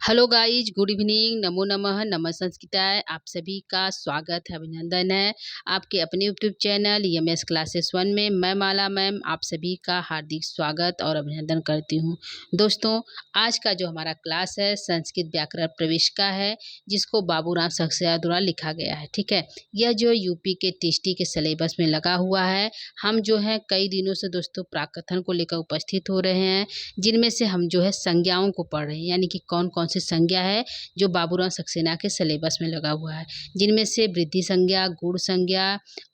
Hello guys, good evening, नमो नमः, नमः संस्कृताय। आप सभी का स्वागत है, अभिनंदन है आपके अपने यूट्यूब चैनल एमएस क्लासेस 1 में। मैं माला मैम आप सभी का हार्दिक स्वागत और अभिनंदन करती हूँ। दोस्तों, आज का जो हमारा क्लास है संस्कृत व्याकरण प्रविष्का है, जिसको बाबूराम सक्सेना द्वारा लिखा गया है। ठीक है, यह जो यूपी के टीएसटी के सिलेबस में लगा हुआ है। हम जो है कई दिनों से दोस्तों प्राकथन को लेकर उपस्थित हो रहे हैं, जिनमें से हम जो है संज्ञाओं को पढ़ रहे हैं, यानी कि कौन कौन सी संज्ञा है जो बाबूराम सक्सेना के सिलेबस में लगा हुआ है, जिनमें से वृद्धि संज्ञा, गुण संज्ञा,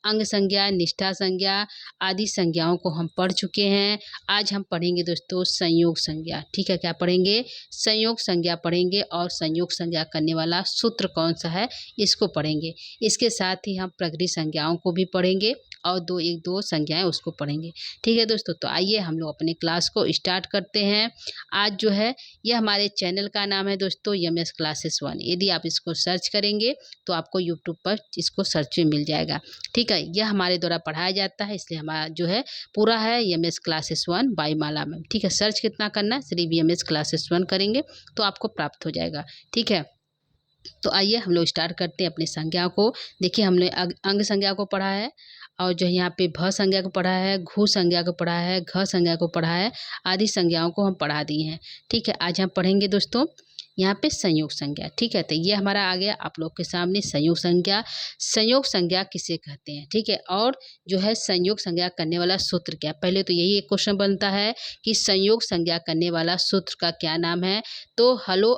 अंग संज्ञा, निष्ठा संज्ञा आदि संज्ञाओं को हम पढ़ चुके हैं। आज हम पढ़ेंगे दोस्तों संयोग संज्ञा। ठीक है, क्या पढ़ेंगे? संयोग संज्ञा पढ़ेंगे। और संयोग संज्ञा करने वाला सूत्र कौन सा है इसको पढ़ेंगे। इसके साथ ही हम प्रकृति संज्ञाओं को भी पढ़ेंगे और एक दो संज्ञाएं उसको पढ़ेंगे। ठीक है दोस्तों, तो आइए हम लोग अपने क्लास को स्टार्ट करते हैं। आज जो है यह हमारे चैनल का नाम है दोस्तों एमएस क्लासेस 1। यदि आप इसको सर्च करेंगे तो आपको यूट्यूब पर इसको सर्च में मिल जाएगा। ठीक है, यह हमारे द्वारा पढ़ाया जाता है, इसलिए हमारा जो है पूरा है एमएस क्लासेस 1 बाय माला मैम। ठीक है, सर्च कितना करना है, सिर्फ एमएस क्लासेस 1 करेंगे तो आपको प्राप्त हो जाएगा। ठीक है, तो आइए हम लोग स्टार्ट करते हैं अपनी संज्ञा को। देखिए, हमने अंग संज्ञा को पढ़ा है, और जो यहाँ पे भ संज्ञा को पढ़ा है, घु संज्ञा को पढ़ा है, घ संज्ञा को पढ़ा है, आदि संज्ञाओं को हम पढ़ा दिए हैं। ठीक है, आज हम पढ़ेंगे दोस्तों यहाँ पे संयोग संज्ञा। ठीक है, तो ये हमारा आ गया आप लोग के सामने संयोग संज्ञा। संयोग संज्ञा किसे कहते हैं? ठीक है, और जो है संयोग संज्ञा करने वाला सूत्र क्या? पहले तो यही एक क्वेश्चन बनता है कि संयोग संज्ञा करने वाला सूत्र का क्या नाम है। तो हलो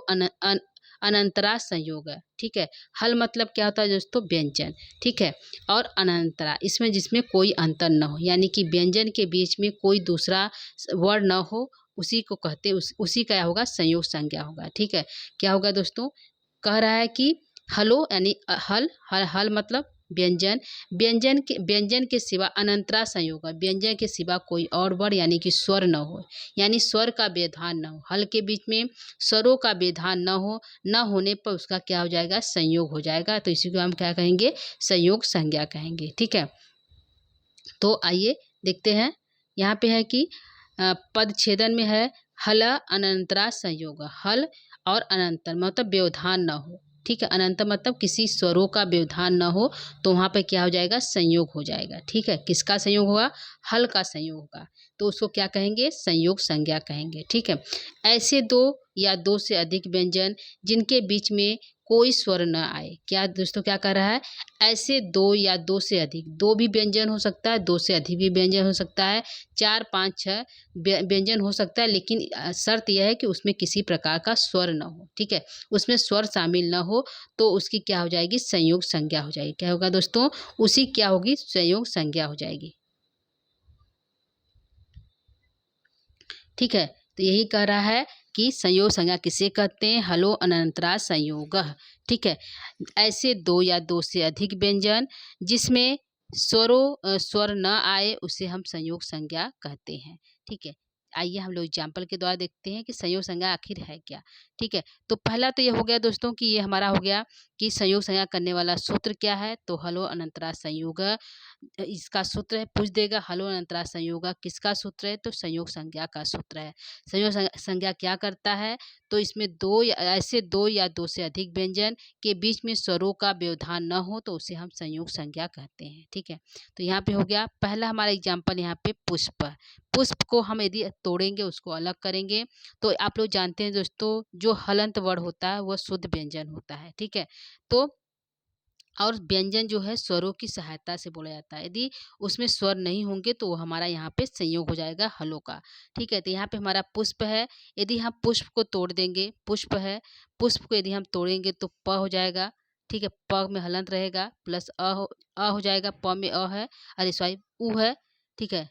अनंतरा संयोग है। ठीक है, हल मतलब क्या होता है दोस्तों? व्यंजन। ठीक है, और अनंतरा इसमें जिसमें कोई अंतर न हो, यानी कि व्यंजन के बीच में कोई दूसरा वर्ण न हो, उसी को कहते उसी का होगा संयोग संज्ञा होगा। ठीक है, क्या होगा दोस्तों? कह रहा है कि हलो यानी हल मतलब व्यंजन, व्यंजन के सिवा अनंतरा संयोग है। व्यंजन के सिवा कोई और वर्ण यानी कि स्वर न हो, यानी स्वर का व्यवधान न हो। हल के बीच में स्वरों का व्यवधान न होने पर उसका क्या हो जाएगा? संयोग हो जाएगा। तो इसी को हम क्या कहेंगे? संयोग संज्ञा कहेंगे। ठीक है, तो आइए देखते हैं। यहाँ पे है कि पद छेदन में है हल अनंतरा संयोग। हल और अनंतर मतलब व्यवधान न हो। ठीक है, अनंत मतलब किसी स्वरों का व्यवधान न हो, तो वहाँ पे क्या हो जाएगा? संयोग हो जाएगा। ठीक है, किसका संयोग होगा? हल का संयोग होगा, तो उसको क्या कहेंगे? संयोग संज्ञा कहेंगे। ठीक है, ऐसे दो या दो से अधिक व्यंजन जिनके बीच में कोई स्वर न आए। क्या दोस्तों क्या कर रहा है? ऐसे दो या दो से अधिक, दो भी व्यंजन हो सकता है, दो से अधिक भी व्यंजन हो सकता है, 4, 5, 6 व्यंजन हो सकता है, लेकिन शर्त यह है कि उसमें किसी प्रकार का स्वर न हो। ठीक है, उसमें स्वर शामिल न हो, तो उसकी क्या हो जाएगी? संयोग संज्ञा हो जाएगी। क्या होगा दोस्तों? उसी क्या होगी? संयोग संज्ञा हो जाएगी। ठीक है, तो यही कह रहा है कि संयोग संज्ञा किसे कहते हैं? हलो अनंतरा संयोग। ठीक है, ऐसे दो या दो से अधिक व्यंजन जिसमें स्वर न आए उसे हम संयोग संज्ञा कहते हैं। ठीक है, आइए हम लोग एग्जाम्पल के द्वारा देखते हैं कि संयोग संज्ञा आखिर है क्या। ठीक है, तो पहला तो ये हो गया दोस्तों कि ये हमारा हो गया कि संयोग संज्ञा करने वाला सूत्र क्या है। तो हलो अनंतरा संयोग इसका सूत्र है, पूछ देगा हलो अनंतरा संयोग किसका सूत्र है? तो संयोग संज्ञा का सूत्र है। संयोग संज्ञा क्या करता है? तो इसमें ऐसे दो या दो से अधिक व्यंजन के बीच में स्वरों का व्यवधान न हो, तो उसे हम संयोग संज्ञा कहते हैं। ठीक है, तो यहाँ पे हो गया पहला हमारा एग्जाम्पल। यहाँ पे पुष्प, पुष्प को हम यदि तोड़ेंगे, उसको अलग करेंगे, तो आप लोग जानते हैं दोस्तों जो हलंत वर्ण होता है वह शुद्ध व्यंजन होता है। ठीक है, तो और व्यंजन जो है स्वरों की सहायता से बोला जाता है। यदि उसमें स्वर नहीं होंगे तो वो हमारा यहाँ पे संयोग हो जाएगा हलों का। ठीक है, तो यहाँ पे हमारा पुष्प है, यदि हम पुष्प को तोड़ देंगे, पुष्प है, पुष्प को यदि हम तोड़ेंगे तो प हो जाएगा। ठीक है, प में हलंत रहेगा, प्लस अ हो जाएगा, प में अ है, अरे सॉरी उ है। ठीक है,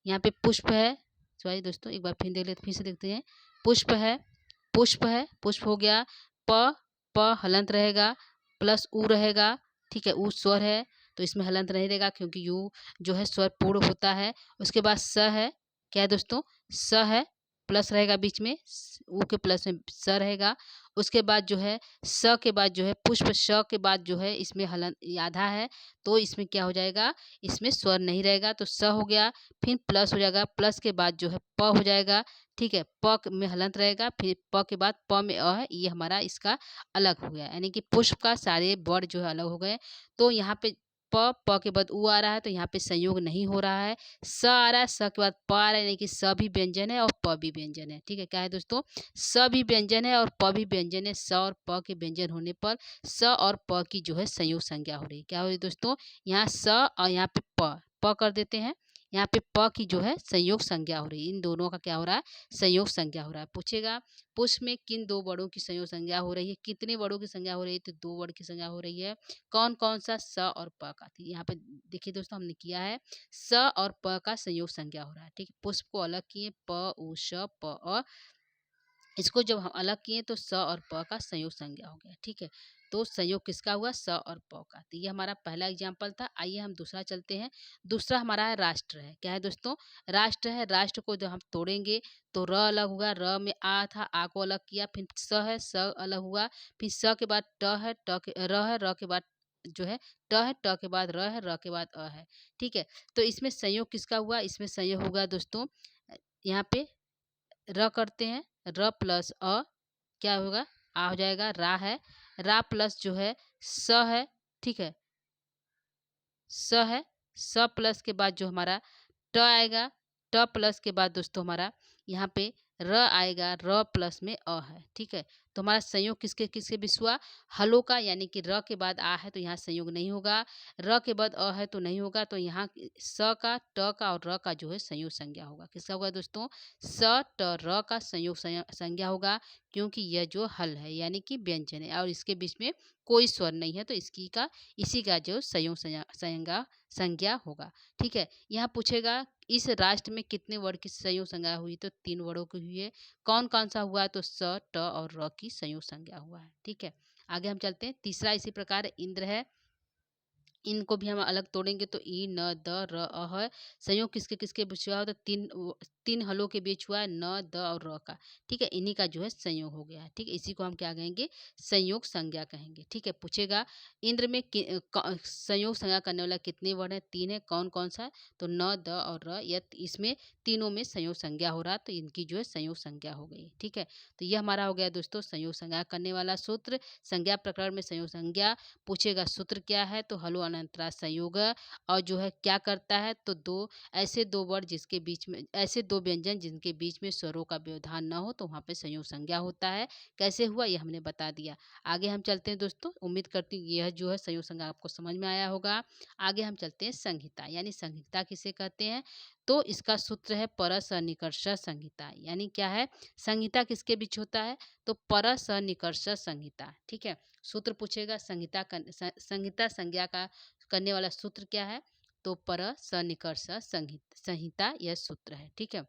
यहाँ पे पुष्प है, सॉरी दोस्तों एक बार फिर से देखते हैं। पुष्प है, पुष्प है, पुष्प हो गया, प हलंत रहेगा, प्लस उ रहेगा। ठीक है, उ स्वर है तो इसमें हलंत नहीं रहेगा क्योंकि यू जो है स्वर पूर्ण होता है। उसके बाद स है, क्या है दोस्तों? स है, प्लस रहेगा बीच में, उ के प्लस में स रहेगा। उसके बाद जो है स के बाद जो है पुष्प श के बाद जो है इसमें हलन आधा है, तो इसमें क्या हो जाएगा, इसमें स्वर नहीं रहेगा, तो स हो गया। फिर प्लस हो जाएगा, प्लस के बाद जो है प हो जाएगा, ठीक है। में हलंत रहेगा, फिर प के बाद प में अ है, ये हमारा इसका अलग हो गया, यानी कि पुष्प का सारे वर्ण जो है अलग हो गए। तो यहाँ पे प के बाद उ आ रहा है, तो यहाँ पे संयोग नहीं हो रहा है। स आ रहा है, स के बाद प आ रहा है, यानी कि स भी व्यंजन है और प भी व्यंजन है, ठीक है। क्या है दोस्तों, स भी व्यंजन है और प भी व्यंजन है। स और प के व्यंजन होने पर स और प की जो है संयोग संज्ञा हो रही है। क्या हो रही है दोस्तों, यहाँ स और यहाँ पे प कर देते हैं, यहाँ पे प की जो है संयोग संज्ञा हो रही है। इन दोनों का क्या हो रहा है, संयोग संज्ञा हो रहा है। पूछेगा पुष्प में किन दो वर्णों की संयोग संज्ञा हो रही है, कितने वर्णों की संज्ञा हो रही है, तो दो वर्ण की संज्ञा हो रही है। कौन कौन सा, स और प का। यहाँ पे देखिए दोस्तों, हमने किया है स और प का संयोग संज्ञा हो रहा है, ठीक है। पुष्प को अलग किए, प उ श प अ, इसको जब हम अलग किए तो स और प का संयोग संज्ञा हो गया, ठीक है। तो संयोग किसका हुआ, स और प का। तो ये हमारा पहला एग्जाम्पल था। आइए हम दूसरा चलते हैं। दूसरा हमारा है राष्ट्र है। क्या है दोस्तों, राष्ट्र है। राष्ट्र को जब हम तोड़ेंगे तो र अलग होगा, र में आ था, आ को अलग किया, फिर स है, स अलग हुआ, फिर स के बाद ट है, ट के र है, र के बाद जो है ट है, ट के बाद र है, र के बाद अ है, ठीक है। तो इसमें संयोग किसका हुआ, इसमें संयोग होगा दोस्तों, यहाँ पे र करते हैं, र प्लस अ क्या होगा, आ हो जाएगा, रा है, रा प्लस जो है स है, ठीक है। स है, स प्लस के बाद जो हमारा ट आएगा, ट प्लस के बाद दोस्तों हमारा यहाँ पे र आएगा, र प्लस में अ है, ठीक है। तो हमारा संयोग किसके किसके बीच हुआ, हलो का, यानी कि र के बाद आ है तो यहाँ संयोग नहीं होगा, र के बाद अ है तो नहीं होगा, तो यहाँ स का, ट का और र का जो है संयोग संज्ञा होगा। किसका होगा दोस्तों, स ट र का संयोग संज्ञा होगा, क्योंकि यह जो हल है यानी कि व्यंजन है और इसके बीच में कोई स्वर नहीं है, तो इसी का जो संयोग संज्ञा संज्ञा होगा, ठीक है। यहाँ पूछेगा इस राष्ट्र में कितने वर्ण की संयोग संज्ञा हुई, तो 3 वर्णों की हुई है। कौन कौन सा हुआ है, तो स ट और र की संयोग संज्ञा हुआ है, ठीक है। आगे हम चलते हैं। तीसरा इसी प्रकार इंद्र है। इनको भी हम अलग तोड़ेंगे तो ई न द र अ है। संयोग किसके किसके बीच हुआ है, तो तीन हलों के बीच हुआ है, न द और र का, ठीक है। इन्हीं का जो है संयोग हो गया है, ठीक है। इसी को हम क्या कहेंगे, संयोग संज्ञा कहेंगे, ठीक है। पूछेगा इंद्र में संयोग संज्ञा करने वाला कितने वर्ण है, 3 है। कौन कौन सा है, तो न द और र, या इसमें तीनों में संयोग संज्ञा हो रहा, तो इनकी जो है संयोग संज्ञा हो गई, ठीक है। तो ये हमारा हो गया दोस्तों संयोग संज्ञा करने वाला सूत्र। संज्ञा प्रकरण में संयोग संज्ञा पूछेगा, सूत्र क्या है, तो हलो अनंतरा संयोग, और जो है क्या करता है, तो ऐसे दो वर्ण जिसके बीच में, ऐसे दो व्यंजन जिनके बीच में स्वरों का व्यवधान न हो, तो वहाँ पे संयोग संज्ञा होता है। कैसे हुआ ये हमने बता दिया। आगे हम चलते हैं दोस्तों, उम्मीद करती हूँ यह जो है संयोग संज्ञा आपको समझ में आया होगा। आगे हम चलते हैं संहिता, यानी संहिता किसे कहते हैं, तो इसका सूत्र है पर सन्निकर्ष संहिता। यानी क्या है, संहिता किसके बीच होता है, तो पर सन्निकर्ष संहिता, ठीक है। सूत्र पूछेगा संहिता संज्ञा का करने वाला सूत्र क्या है, तो पर सन्निकर्ष संहिता यह सूत्र है, ठीक है।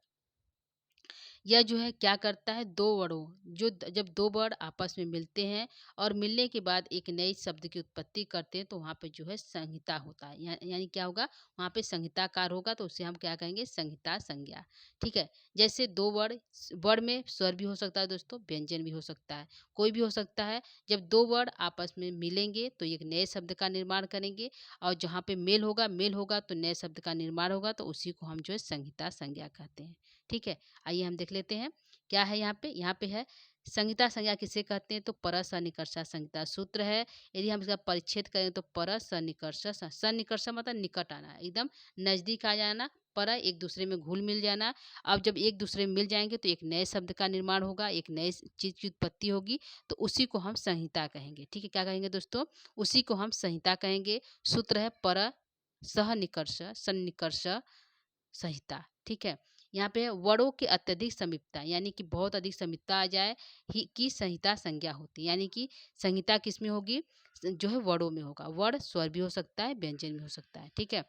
यह जो है क्या करता है, दो वर्णों जब दो वर्ण आपस में मिलते हैं और मिलने के बाद एक नए शब्द की उत्पत्ति करते हैं, तो वहाँ पे जो है संहिता होता है। यानी क्या होगा, वहाँ पे संहिताकार होगा, तो उसे हम क्या कहेंगे, संहिता संज्ञा, ठीक है। जैसे दो वर्ण में स्वर भी हो सकता है दोस्तों, व्यंजन भी हो सकता है, कोई भी हो सकता है। जब दो वर्ण आपस में मिलेंगे तो एक नए शब्द का निर्माण करेंगे, और जहाँ पे मेल होगा तो नए शब्द का निर्माण होगा, तो उसी को हम जो है संहिता संज्ञा कहते हैं, ठीक है। आइए हम देख लेते हैं क्या है यहाँ पे है संहिता संज्ञा किसे कहते हैं, तो पर सन्निकर्ष संहिता सूत्र है। यदि हम इसका परिच्छेद करें तो पर सन्निकर्ष, सन्निकर्ष मतलब निकट आना, एकदम नजदीक आ जाना, पर एक दूसरे में घुल मिल जाना। अब जब एक दूसरे में मिल जाएंगे तो एक नए शब्द का निर्माण होगा, एक नए चीज की उत्पत्ति होगी, तो उसी को हम संहिता कहेंगे, ठीक है। क्या कहेंगे दोस्तों, उसी को हम संहिता कहेंगे। सूत्र है पर सह निकर्ष सन्निकर्ष संहिता, ठीक है। यहाँ पे वर्णों के अत्यधिक समीपता, यानी कि बहुत अधिक समीपता आ जाए ही की संहिता संज्ञा होती है। यानी कि संहिता किस में होगी, जो है वर्णों में होगा। वर्ण स्वर भी हो सकता है, व्यंजन भी हो सकता है, ठीक है।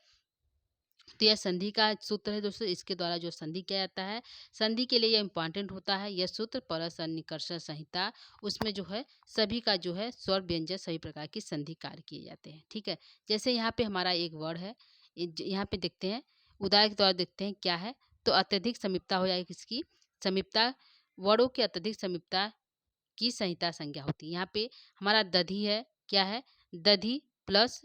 तो यह संधि का सूत्र है दोस्तों, इसके द्वारा जो संधि किया जाता है, संधि के लिए यह इंपॉर्टेंट होता है। यह सूत्र पर सन्निकर्ष संहिता, उसमें जो है सभी का जो है स्वर व्यंजन सभी प्रकार की संधि कार्य किए जाते हैं, ठीक है। जैसे यहाँ पे हमारा एक वर्ड है, यहाँ पे देखते हैं, उदाहरण के द्वारा देखते हैं क्या है, तो अत्यधिक समीपता हो जाएगी किसकी, समीपता, वर्णों की अत्यधिक समीपता की संहिता संज्ञा होती है। यहाँ पे हमारा दधि है, क्या है, दधि प्लस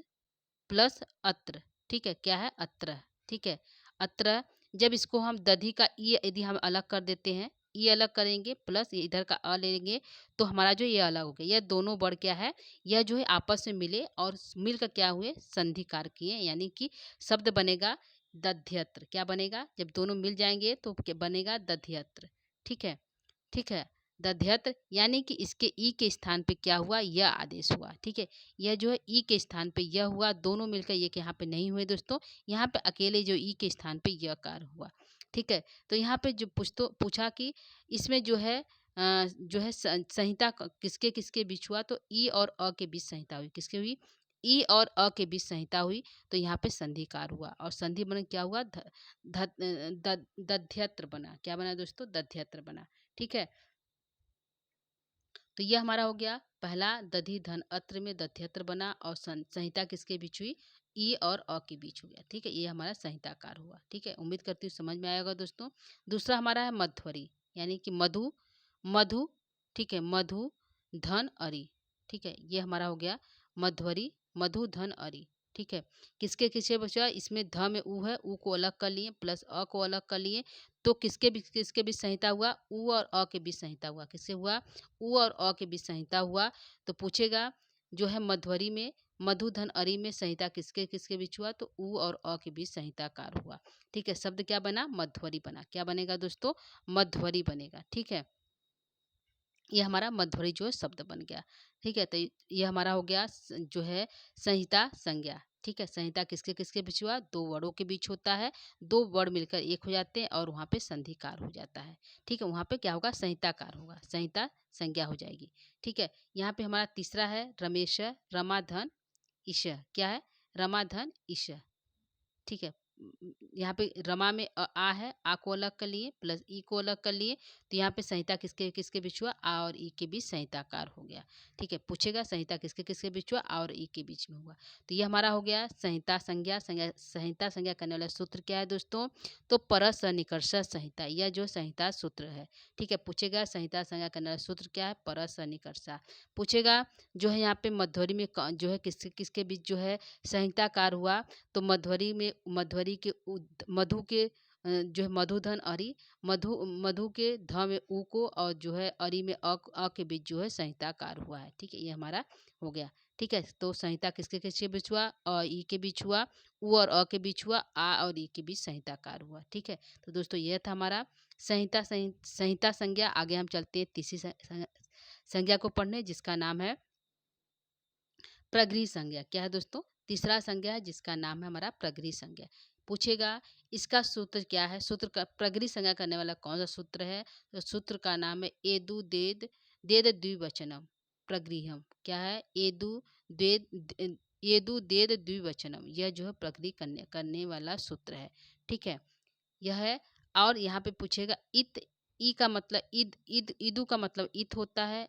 प्लस अत्र, ठीक है, क्या है, अत्र, ठीक है, अत्र। जब इसको हम दधि का ई यदि हम अलग कर देते हैं, ई अलग करेंगे प्लस ये इधर का अ लेंगे तो हमारा जो ये अलग हो गया, यह दोनों वर्ड क्या है, यह जो है आपस में मिले और मिलकर क्या हुए, संधिकार किए, यानी कि शब्द बनेगा दध्यत्र। क्या बनेगा, जब दोनों मिल जाएंगे तो क्या बनेगा, दध्यत्र, ठीक है, ठीक है, दध्यत्र, यानी कि इसके ई के स्थान पे क्या हुआ, यह आदेश हुआ, ठीक है, यह जो है ई के स्थान पे यह हुआ, दोनों मिलकर ये के यहाँ पे नहीं हुए दोस्तों, यहाँ पे अकेले जो ई के स्थान पे यह कार हुआ, ठीक है। तो यहाँ पे जो पूछा कि इसमें जो है जो है संहिता किसके किसके बीच हुआ, तो ई और अ के बीच संहिता हुई, किसके हुई, ई और अ के बीच संहिता हुई, तो यहाँ पे संधिकार हुआ और संधि बन क्या हुआ, दध्यत्र बना, क्या बना दोस्तों, दध्यत्र बना, ठीक है। तो यह हमारा हो गया पहला, दधि धन अत्र में दध्यत्र बना और संहिता किसके बीच हुई, ई और अ के बीच हो गया, ठीक है, ये हमारा संहिताकार हुआ, ठीक है। उम्मीद करती हूँ समझ में आएगा दोस्तों। दूसरा हमारा है मध्वरी, यानी कि मधु, मधु, ठीक है, मधु धन अरि, ठीक है, ये हमारा हो गया मध्वरी, मधु धन अरि, ठीक है। किसके किसके बचा, इसमें ध में ऊ है, ऊ को अलग कर लिए प्लस अ को अलग कर लिए, तो किसके बीच संहिता हुआ, ऊ और अ के बीच संहिता हुआ, किससे हुआ, ऊ और अ के बीच संहिता हुआ। तो पूछेगा जो है मध्वरी में, मधु धन अरि में संहिता किसके किसके बीच हुआ, तो ऊ और अ के बीच संहिताकार हुआ, ठीक है। शब्द क्या बना, मध्वरी बना, क्या बनेगा दोस्तों, मध्वरी बनेगा, ठीक है। ये हमारा मध्वरी जो है शब्द बन गया, ठीक है। तो ये हमारा हो गया जो है संहिता संज्ञा, ठीक है। संहिता किसके किसके बीच हुआ, दो वर्णों के बीच होता है, दो वर्ण मिलकर एक हो जाते हैं और वहाँ पे संधिकार हो जाता है, ठीक है। वहाँ पे क्या होगा, संहिताकार होगा, संहिता संज्ञा हो जाएगी, ठीक है। यहाँ पे हमारा तीसरा है रमेश, रमाधन ईश, क्या है, रमाधन ईश, ठीक है। यहाँ पे रमा में आ है, आ को अलग कर लिए प्लस ई को अलग कर लिए, तो यहाँ पे संहिता किसके किसके बीच हुआ, आ और ई के बीच संहिताकार हो गया, ठीक है। पूछेगा संहिता किसके किसके बीच हुआ, आ और ई के बीच में हुआ, तो ये हमारा हो गया संहिता संज्ञा। संहिता संज्ञा करने वाला सूत्र क्या है दोस्तों, तो परस निकर्ष संहिता, यह जो संहिता सूत्र है, ठीक है। पूछेगा संहिता संज्ञा करने वाला सूत्र क्या है, परस निकर्षा। पूछेगा जो है यहाँ पे मध्वरी में जो है किसके किसके बीच जो है संहिताकार हुआ, तो मध्वरी में, मध्वरी के मधु के जो है मधुधन अरि, मधु मधु के ध में ऊ को और जो है अरि में अ के बीच जो है संहिताकार हुआ है, ठीक है, ये हमारा हो गया, ठीक है। तो संहिता किसके किसके बीच हुआ, अ ई के बीच हुआ, ऊ और अ के बीच हुआ, आ और ई के बीच संहिताकार हुआ, ठीक है। तो दोस्तों यह था हमारा संहिता संज्ञा। आगे हम चलते हैं तीसरी संज्ञा को पढ़ने, जिसका नाम है प्रगृही संज्ञा। क्या है दोस्तों, तीसरा संज्ञा है जिसका नाम है हमारा प्रगृही संज्ञा। पूछेगा इसका सूत्र क्या है, सूत्र का प्रगृही संज्ञा करने वाला कौन सा सूत्र है, तो सूत्र का नाम है एदु देद देद द्विवचनम प्रगृहम, क्या है, एदु देद एदु देद द्विवचनम, यह जो है प्रगृही करने वाला सूत्र है, ठीक है, यह है। और यहाँ पे पूछेगा इत, ई का मतलब ईद, ईदू का मतलब इत होता है,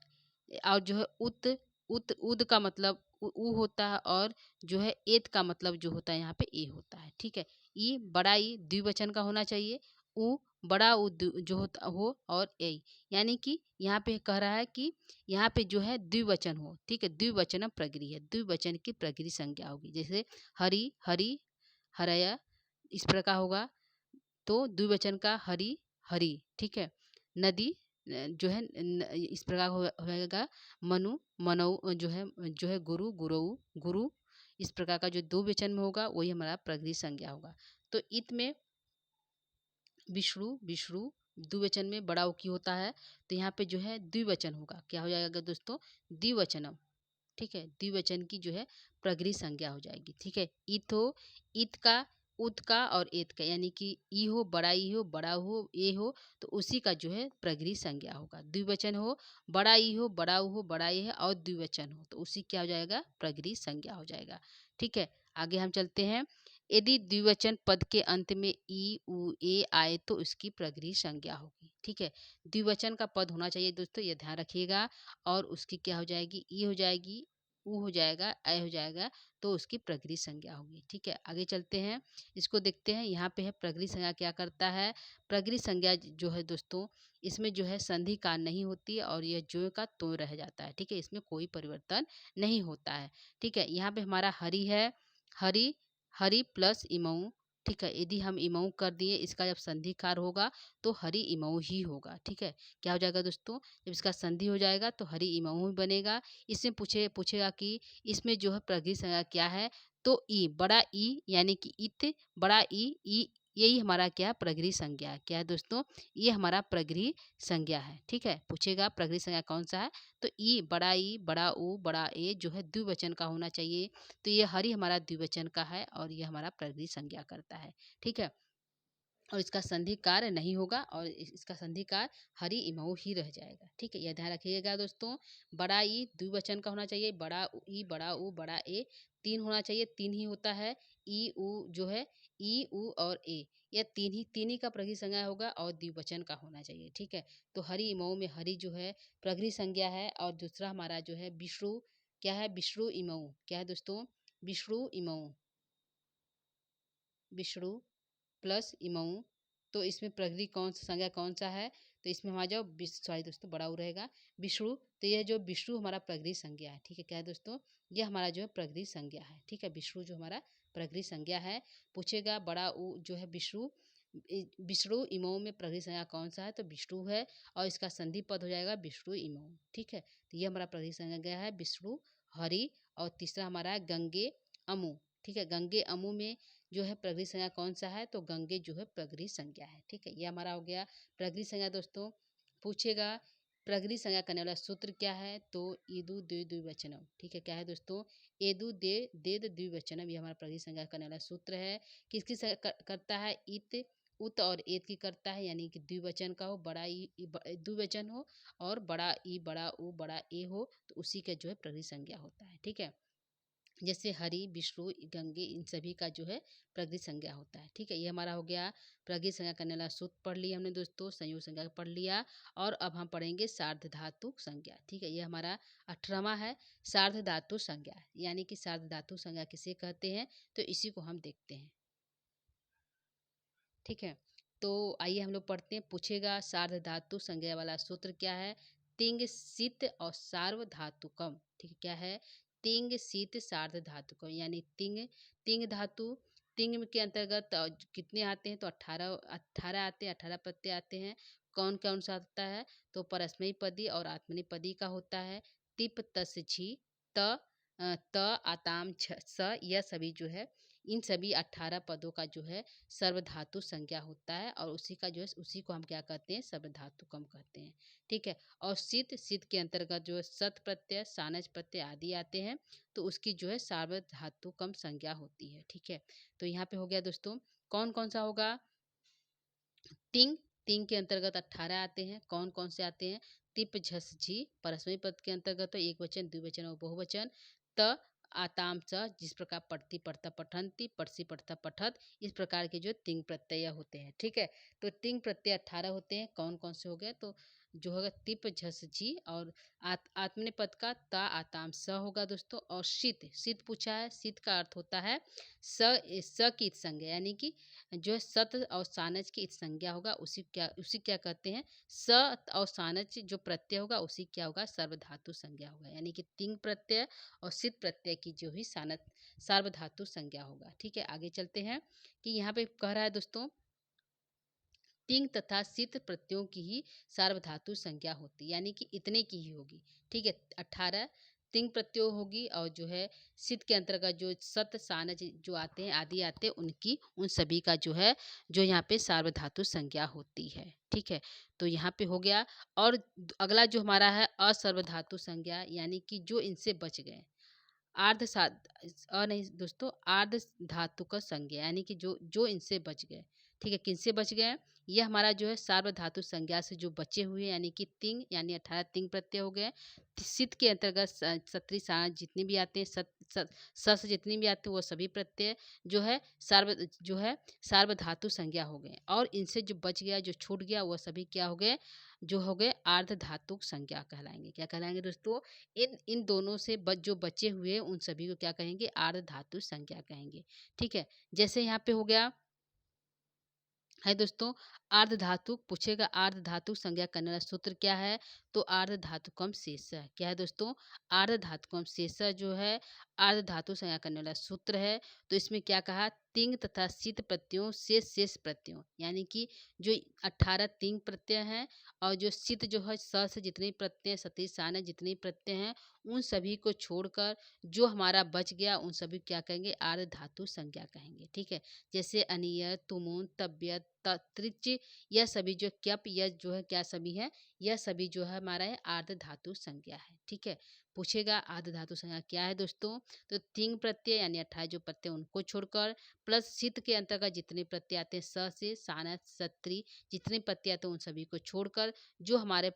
और जो है उत उत उद का मतलब ऊ होता है, और जो है एत का मतलब जो होता है यहाँ पे ए होता है, ठीक है। ई बड़ा ई द्विवचन का होना चाहिए, ऊ बड़ा ऊ जो होता हो, और ए, यानी कि यहाँ पे कह रहा है कि यहाँ पे जो है द्विवचन हो, ठीक है, द्विवचन प्रगृही है, द्विवचन की प्रगृही संज्ञा होगी, जैसे हरि हरि हरय, इस प्रकार होगा, तो द्विवचन का हरि हरि, ठीक है। नदी जो है इस प्रकार होएगा, मनु मनऊ, जो है गुरु गुरु गुरु, इस प्रकार का जो दो वचन में होगा वही हमारा प्रगृही संज्ञा होगा। तो इत में विष्णु विष्णु द्विवचन में बड़ा उकी होता है, तो यहाँ पे जो है द्विवचन होगा, क्या हो जाएगा दोस्तों, द्विवचनम, ठीक है, द्विवचन की जो है प्रगृही संज्ञा हो जाएगी, ठीक है। इत हो, इत का उत का और एत का, यानी कि ई हो बड़ा ई हो बड़ा हो ए हो, तो उसी का जो है प्रगृही संज्ञा होगा। द्विवचन हो, बड़ा ई हो बड़ा ऊ हो बड़ा ए है, और द्विवचन हो तो उसी क्या हो जाएगा, प्रगृही संज्ञा हो जाएगा, ठीक है। आगे हम चलते हैं, यदि द्विवचन पद के अंत में ई उ ए आए तो उसकी प्रगृही संज्ञा होगी, ठीक है। द्विवचन का पद होना चाहिए दोस्तों, ये ध्यान रखिएगा, और उसकी क्या हो जाएगी, ई हो जाएगी, उ हो जाएगा, ऐ हो जाएगा, तो उसकी प्रगृही संज्ञा होगी। ठीक है, आगे चलते हैं, इसको देखते हैं। यहाँ पे है प्रगृही संज्ञा क्या करता है। प्रगृही संज्ञा जो है दोस्तों, इसमें जो है संधि कार्य नहीं होती है और यह ज्यों का त्यों रह जाता है। ठीक है, इसमें कोई परिवर्तन नहीं होता है। ठीक है, यहाँ पे हमारा हरि है, हरि, हरि प्लस इमऊ। ठीक है, यदि हम इमऊ कर दिए, इसका जब संधि कार्य होगा तो हरि इमऊ ही होगा। ठीक है, क्या हो जाएगा दोस्तों, जब इसका संधि हो जाएगा तो हरि इमऊ ही बनेगा। इसमें पूछेगा कि इसमें जो है प्रगृही संज्ञा क्या है, तो ई, बड़ा ई यानी कि इत, बड़ा ई, यही हमारा क्या प्रगृही संज्ञा है। क्या है दोस्तों, ये हमारा प्रगृही संज्ञा है। ठीक है, पूछेगा प्रगृही संज्ञा कौन सा है, तो ई, बड़ा ऊ, बड़ा ए जो है द्विवचन का होना चाहिए। तो ये हरि हमारा द्विवचन का है और ये हमारा प्रगृही संज्ञा करता है। ठीक है, और इसका संधि कार्य नहीं होगा और इसका संधि कार्य हरि इमऊ ही रह जाएगा। ठीक है, यह ध्यान रखिएगा दोस्तों। बड़ा ई द्विवचन का होना चाहिए, बड़ा ई, बड़ा ऊ, बड़ा ए, तीन होना चाहिए, तीन ही होता है। ई उ जो है, ई उ और ए, यह तीन ही का प्रगृही संज्ञा होगा और द्विवचन का होना चाहिए। ठीक है, तो हरि इमऊ में हरि जो है प्रगृही संज्ञा है और दूसरा हमारा जो है विष्णु, क्या है, विष्णु इमऊ। क्या है दोस्तों, विष्णु इमऊ, विष्णु प्लस इमऊ। तो इसमें प्रगृही कौन सा संज्ञा कौन सा है, तो इसमें हमारा जो सॉरी दोस्तों, बड़ा ऊ रहेगा, विष्णु। तो यह जो विष्णु हमारा प्रगृही संज्ञा है। ठीक है, क्या है दोस्तों, यह हमारा जो है प्रगृही संज्ञा है। ठीक है, विष्णु जो हमारा प्रगृही संज्ञा है। पूछेगा बड़ा ऊ जो है विष्णु, विष्णु इमऊ में प्रगृही संज्ञा कौन सा है, तो विष्णु है और इसका संधि पद हो जाएगा विष्णु इमऊ। ठीक है, तो ये हमारा प्रगृही संज्ञा है विष्णु, हरि, और तीसरा हमारा है गंगे अमु। ठीक है, गंगे अमु में जो है प्रगृही संज्ञा कौन सा है, तो गंगे जो है प्रगृही संज्ञा है। ठीक है, ये हमारा हो गया प्रगृही संज्ञा दोस्तों। पूछेगा प्रगृही संज्ञा करने वाला सूत्र क्या है, तो ईदु दे द्विवचनम। ठीक है, क्या है दोस्तों, एदु दे देद द्विवचनम, ये हमारा प्रगृही संज्ञा करने वाला सूत्र है। किसकी करता है, इत, उत और एत की करता है, यानी कि द्विवचन का हो, बड़ा ई द्विवचन हो और बड़ा ई, बड़ा ऊ, बड़ा ए हो, तो उसी का जो है प्रगृही संज्ञा होता है। ठीक है, जैसे हरि, विष्णु, गंगे, इन सभी का जो है प्रगृही संज्ञा होता है। ठीक है, ये हमारा हो गया प्रगृही संज्ञा करने वाला सूत्र पढ़ लिया हमने दोस्तों, संयोग संज्ञा पढ़ लिया। और अब हम पढ़ेंगे सार्ध धातु संज्ञा। ठीक है, ये हमारा 18वां है, सार्ध धातु संज्ञा, यानी कि सार्ध धातु संज्ञा किसे कहते हैं, तो इसी को हम देखते हैं। ठीक है, तो आइए हम लोग पढ़ते हैं। पूछेगा सार्ध धातु संज्ञा वाला सूत्र क्या है, तिंग सित और सार्व धातुकम। ठीक है, क्या है, तिंग सित सार्ध धातुकम, यानी तिंग, तिंग धातु, तिंग के अंतर्गत कितने आते हैं, तो 18 आते हैं, 18 प्रत्यय आते हैं। कौन कौन सा आता है, तो परस्मयी पदी और आत्मनेपदी का होता है। तिप, तस, झी, त, त, आताम, छ, स, यह सभी जो है, इन सभी 18 पदों का जो है सर्वधातु संज्ञा होता है और उसी का जो है, उसी को हम क्या कहते हैं, सर्वधातुकम कहते हैं। ठीक है, और सित, सित के अंतर्गत जो है सत प्रत्यय, सानज प्रत्यय आदि आते हैं, तो उसकी जो है सार्वधातुकम संज्ञा होती है। ठीक है, तो यहाँ पे हो गया दोस्तों, कौन कौन सा होगा, तिंग, तिंग के अंतर्गत 18 आते हैं। कौन कौन से आते हैं, तिप, झस, झी, परस्मयी पद के अंतर्गत तो एक वचन, द्विवचन और बहुवचन। त, आताम, च, जिस प्रकार पढ़ती, पढ़ता, पठंती, पढ़सी, पढ़ता, पठत, इस प्रकार के जो तिंग प्रत्यय होते हैं। ठीक है, तो तिंग प्रत्यय 18 होते हैं। कौन कौन से हो गए, तो जो होगा तिप, झस, झी, और आत्मने पद का ता, आताम, स होगा दोस्तों। और शीत, शीत पूछा है, शीत का अर्थ होता है स की संज्ञा, यानी कि जो है सत और सानज की संज्ञा होगा, उसी क्या कहते हैं, स और सानज जो प्रत्यय होगा उसी क्या होगा, सर्वधातु संज्ञा होगा, यानी कि तिंग प्रत्यय और सित प्रत्यय की जो ही सार्वधातु संज्ञा होगा। ठीक है, आगे चलते हैं कि यहाँ पे कह रहा है दोस्तों, तिंग तथा सित प्रत्ययों की ही सार्वधातु संज्ञा होती, यानी कि इतने की ही होगी। ठीक है, 18 तिंग प्रत्यय होगी और जो है सित के अंतर्गत जो सत, सानज जो आते हैं आदि आते हैं, उनकी उन सभी का जो है, जो यहाँ पे सार्वधातु संज्ञा होती है। ठीक है, तो यहाँ पे हो गया। और अगला जो हमारा है असर्वधातु संज्ञा, यानी कि जो इनसे बच गए, आर्ध साध नहीं दोस्तों, आर्ध धातु का संज्ञा, यानी कि जो जो इनसे बच गए। ठीक है, किनसे बच गए, ये हमारा जो है सार्वधातु संज्ञा से जो बचे हुए, यानी कि तिंग, यानी 18 तिंग प्रत्यय हो गए। सित के अंतर्गत सत्री साण जितने भी आते हैं, सस जितने भी आते हैं, वो सभी प्रत्यय जो है सार्वधातु संज्ञा हो गए। और इनसे जो बच गया, जो छूट गया, वो सभी क्या हो गए, जो हो गए आर्ध धातुक संज्ञा कहलाएंगे। क्या कहलाएंगे दोस्तों? इन इन दोनों से जो बचे हुए उन सभी को क्या कहेंगे? आर्ध धातु संज्ञा कहेंगे। ठीक है, जैसे यहाँ पे हो गया है दोस्तों, आर्ध धातुक पूछेगा, आर्ध धातुक संज्ञा करने वाला सूत्र क्या है? तो आर्ध धातुकम शेषः। क्या है दोस्तों? आर्ध धातुकम शेषः जो है आर्ध धातु संज्ञा करने वाला सूत्र है। तो इसमें क्या कहा? तिंग तथा सित प्रत्ययों से शेष प्रत्ययों, यानी कि जो 18 तिंग प्रत्यय हैं और जो सित जो है स से जितने प्रत्यय सती सान जितने प्रत्यय हैं उन सभी को छोड़कर जो हमारा बच गया उन सभी को क्या कहेंगे? आर्ध धातु संज्ञा कहेंगे। ठीक है, जैसे अनियत, तुमुन, तबियत, त्रिच, यह सभी जो क्यप यह जो है क्या सभी है? यह सभी जो है हमारा है आर्ध धातु संज्ञा है। ठीक है, पूछेगा आर्ध धातु संज्ञा क्या है दोस्तों? तो तिंग प्रत्यय यानी 28 जो प्रत्यय उनको छोड़कर प्लस सित के अंतर्गत जितने प्रत्यय आते हैं स से साना सत्री जितने प्रत्यय आते हैं उन सभी को छोड़कर जो हमारे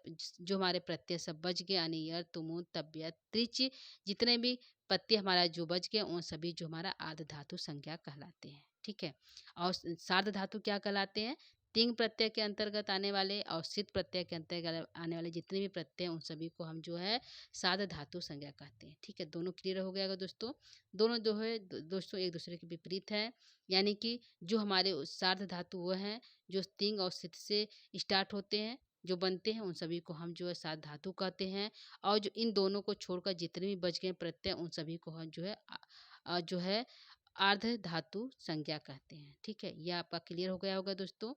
प्रत्यय सब बच गए अनियर, तुमुन, तबियत, त्रिच जितने भी प्रत्यय हमारा जो बच गए उन सभी जो हमारा आर्ध धातु संज्ञा कहलाते हैं। ठीक है, और सार्ध धातु क्या कहलाते हैं? तिंग प्रत्यय के अंतर्गत आने वाले और सित प्रत्यय के अंतर्गत आने वाले जितने भी प्रत्यय हैं उन सभी को हम जो है सार्ध धातु संज्ञा कहते हैं। ठीक है, दोनों क्लियर हो गया दोस्तों। दोनों जो है दोस्तों एक दूसरे के विपरीत है, यानी कि जो हमारे सार्ध धातु वो हैं जो तिंग और सित से स्टार्ट होते हैं जो बनते हैं उन सभी को हम जो है सार्ध धातु कहते हैं। और जो इन दोनों को छोड़कर जितने भी बच गए प्रत्यय उन सभी को हम जो है जो है आर्ध धातु संज्ञा कहते हैं। ठीक है, यह आपका क्लियर हो गया होगा दोस्तों।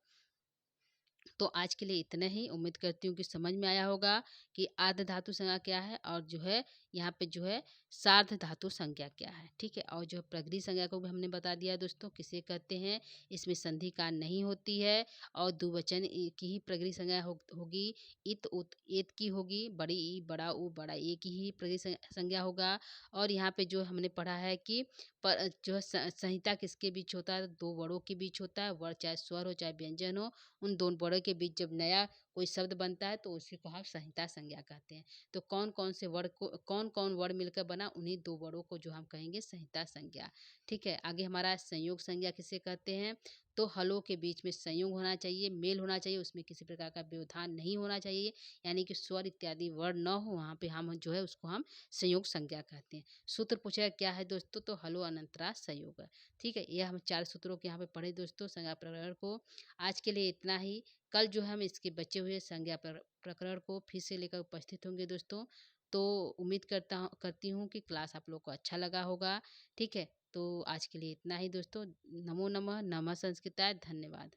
तो आज के लिए इतना ही, उम्मीद करती हूँ कि समझ में आया होगा कि आर्ध धातु संज्ञा क्या है और जो है यहाँ पे जो है सार्ध धातु संज्ञा क्या है। ठीक है, और जो प्रगृह संज्ञा को भी हमने बता दिया दोस्तों किसे कहते हैं। इसमें संधि का नहीं होती है और द्विवचन की ही प्रगृह संज्ञा होगी। इत उत एत की होगी, बड़ी ई बड़ा उ बड़ा ए की ही प्रगृह संज्ञा होगा। और यहाँ पे जो हमने पढ़ा है कि पर जो है संहिता किसके बीच होता है? दो वर्णों के बीच होता है। वर्ण चाहे स्वर हो चाहे व्यंजन हो, उन दोनों वर्णों के बीच जब नया कोई शब्द बनता है तो उसी को हम संहिता संज्ञा कहते हैं। तो कौन कौन से वर्ण को कौन कौन वर्ण मिलकर बना उन्हीं दो वर्णों को जो हम कहेंगे संहिता संज्ञा। ठीक है, आगे हमारा संयोग संज्ञा किसे कहते हैं? तो हलों के बीच में संयोग होना चाहिए, मेल होना चाहिए, उसमें किसी प्रकार का व्यवधान नहीं होना चाहिए, यानी कि स्वर इत्यादि वर्ण न हो, वहाँ पे हम जो है उसको हम संयोग संज्ञा कहते हैं। सूत्र पूछा क्या है दोस्तों? तो हलो अनंतरा संयोग। ठीक है, यह हम 4 सूत्रों के यहाँ पे पढ़े दोस्तों संज्ञा प्रकरण को। आज के लिए इतना ही। कल जो हम इसके बचे हुए संज्ञा प्रकरण को फिर से लेकर उपस्थित होंगे दोस्तों। तो उम्मीद करती हूँ कि क्लास आप लोग को अच्छा लगा होगा। ठीक है, तो आज के लिए इतना ही दोस्तों। नमो नमः, नमः संस्कृताय, धन्यवाद।